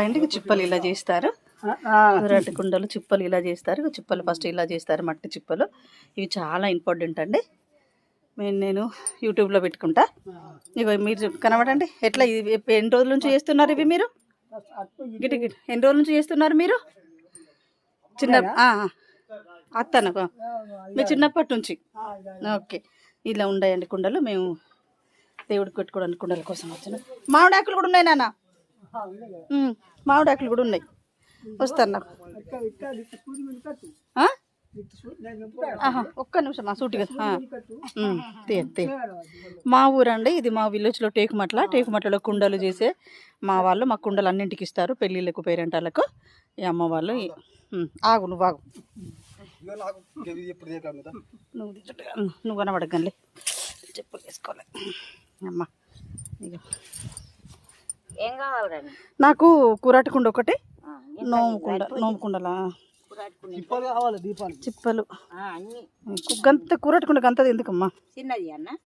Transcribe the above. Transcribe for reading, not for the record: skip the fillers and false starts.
ఇంటికి చిప్పలు ఇలా చేస్తారు. కూరటి కుండలు చిప్పలు ఇలా చేస్తారు. చిప్పలు ఫస్ట్ ఇలా చేస్తారు, మట్టి చిప్పలు. ఇవి చాలా ఇంపార్టెంట్ అండి. నేను యూట్యూబ్లో పెట్టుకుంటా. ఇగో మీరు కనబడండి ఎట్లా. ఇది ఎన్ని రోజుల నుంచి చేస్తున్నారు ఇవి మీరు? గిటి ఎన్ని రోజుల నుంచి చేస్తున్నారు మీరు? చిన్న అత్తనకు మీ చిన్నప్పటి నుంచి. ఓకే, ఇలా ఉన్నాయండి కుండలు. మేము దేవుడికి పెట్టుకోవడానికి కుండల కోసం వచ్చినాం. మామిడాకులు కూడా ఉన్నాయి నాన్న, మామిడాకులు కూడా ఉన్నాయి. వస్తాను నాకు. ఒక్క నిమిషం సూటిగా తీయండి. మా ఊరండి ఇది. మా విలేజ్లో టేకుమట్లలో కుండలు చేసే మా వాళ్ళు. మా కుండలు అన్నింటికి ఇస్తారు, పెళ్ళిళ్ళకు పేరెంటాలకు. ఈ అమ్మ వాళ్ళు. ఆగు, నువ్వు ఆగు, నువ్వు కనబడగండి. చెప్పులు వేసుకోవాలి అమ్మ. ఇక ఏం కావాలి? నాకు కూరాటి కుండ ఒకటి, నోముకుండలా చిప్పలు గంత కూరటి కుండ గంతది ఎందుకమ్మా? చిన్నది అన్న